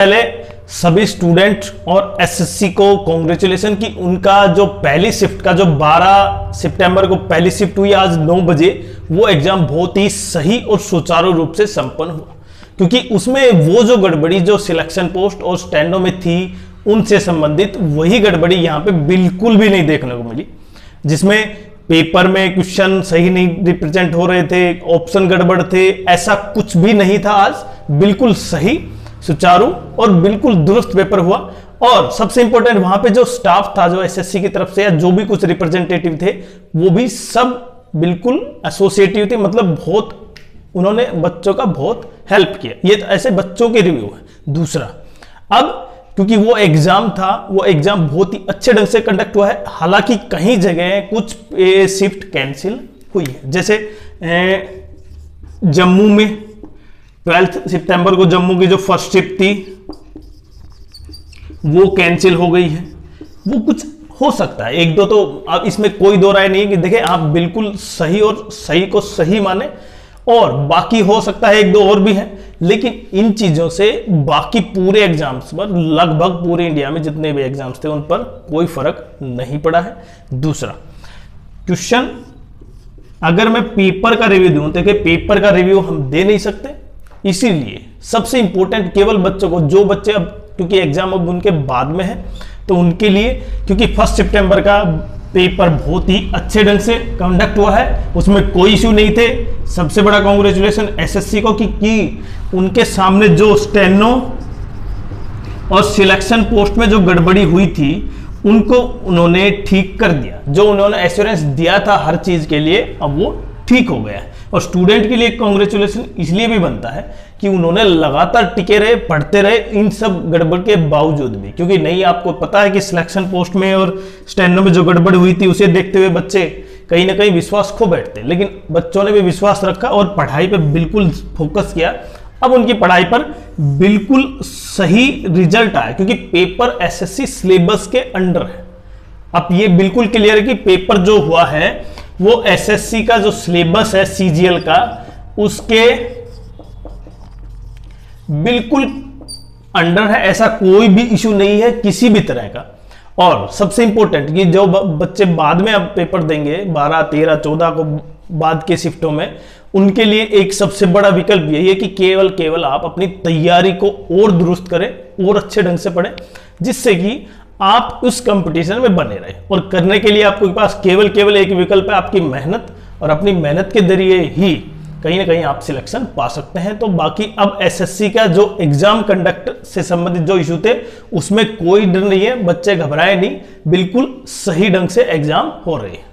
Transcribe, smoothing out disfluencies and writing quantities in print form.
पहले सभी स्टूडेंट और एसएससी को कॉन्ग्रेचुलेशन कि उनका जो पहली शिफ्ट का जो 12 सितंबर को पहली शिफ्ट हुई आज 9 बजे, वो एग्जाम बहुत ही सही और सुचारू रूप से संपन्न हुआ। क्योंकि उसमें वो जो गड़बड़ी जो सिलेक्शन पोस्ट और स्टैंडो में थी उनसे संबंधित वही गड़बड़ी यहाँ पे बिल्कुल भी नहीं देखने को मिली, जिसमें पेपर में क्वेश्चन सही नहीं रिप्रेजेंट हो रहे थे, ऑप्शन गड़बड़ थे, ऐसा कुछ भी नहीं था। आज बिल्कुल सही, सुचारू और बिल्कुल दुरुस्त पेपर हुआ। और सबसे इंपॉर्टेंट वहां पे जो स्टाफ था, जो एसएससी की तरफ से या जो भी कुछ रिप्रेजेंटेटिव थे, वो भी सब बिल्कुल एसोसिएटिव थे, मतलब बहुत उन्होंने बच्चों का बहुत हेल्प किया। ये तो ऐसे बच्चों के रिव्यू है। दूसरा, अब क्योंकि वो एग्जाम था, वो एग्जाम बहुत ही अच्छे ढंग से कंडक्ट हुआ है। हालांकि कहीं जगह कुछ शिफ्ट कैंसिल हुई है, जैसे जम्मू में 12 सितंबर को जम्मू की जो फर्स्ट शिफ्ट थी वो कैंसिल हो गई है। वो कुछ हो सकता है, एक दो तो अब इसमें कोई दो राय नहीं है कि देखिए आप बिल्कुल सही और सही को सही माने, और बाकी हो सकता है एक दो और भी है, लेकिन इन चीजों से बाकी पूरे एग्जाम्स पर, लगभग पूरे इंडिया में जितने भी एग्जाम्स थे उन पर कोई फर्क नहीं पड़ा है। दूसरा क्वेश्चन, अगर मैं पेपर का रिव्यू दूं तो पेपर का रिव्यू हम दे नहीं सकते, इसीलिए सबसे इंपॉर्टेंट केवल बच्चों को, जो बच्चे अब क्योंकि एग्जाम अब उनके बाद में है तो उनके लिए, क्योंकि 1 सितंबर का पेपर बहुत ही अच्छे ढंग से कंडक्ट हुआ है, उसमें कोई इश्यू नहीं थे। सबसे बड़ा कांग्रेचुलेशन एसएससी को कि उनके सामने जो स्टेनो और सिलेक्शन पोस्ट में जो गड़बड़ी हुई थी उनको उन्होंने ठीक कर दिया। जो उन्होंने एश्योरेंस दिया था हर चीज के लिए, अब वो ठीक हो गया है। और स्टूडेंट के लिए कांग्रेचुलेशन इसलिए भी बनता है कि उन्होंने लगातार टिके रहे, पढ़ते रहे इन सब गड़बड़ के बावजूद भी, क्योंकि नहीं आपको पता है कि सिलेक्शन पोस्ट में और स्टैंडो में जो गड़बड़ हुई थी उसे देखते हुए बच्चे कहीं ना कहीं विश्वास खो बैठते, लेकिन बच्चों ने भी विश्वास रखा और पढ़ाई पे बिल्कुल फोकस किया। अब उनकी पढ़ाई पर बिल्कुल सही रिजल्ट आया, क्योंकि पेपर एसएससी सिलेबस के अंडर है। अब ये बिल्कुल क्लियर है कि पेपर जो हुआ है वो एसएससी का जो सिलेबस है सीजीएल का, उसके बिल्कुल अंडर है, ऐसा कोई भी इशू नहीं है किसी भी तरह का। और सबसे इंपॉर्टेंट कि जो बच्चे बाद में अब पेपर देंगे 12, 13, 14 को बाद के शिफ्टों में, उनके लिए एक सबसे बड़ा विकल्प यही है कि केवल आप अपनी तैयारी को और दुरुस्त करें और अच्छे ढंग से पढ़ें, जिससे कि आप उस कंपटीशन में बने रहे। और करने के लिए आपके पास केवल एक विकल्प है, आपकी मेहनत, और अपनी मेहनत के जरिए ही कहीं ना कहीं आप सिलेक्शन पा सकते हैं। तो बाकी अब एसएससी का जो एग्जाम कंडक्ट से संबंधित जो इशू थे उसमें कोई डर नहीं है, बच्चे घबराए नहीं, बिल्कुल सही ढंग से एग्जाम हो रहे हैं।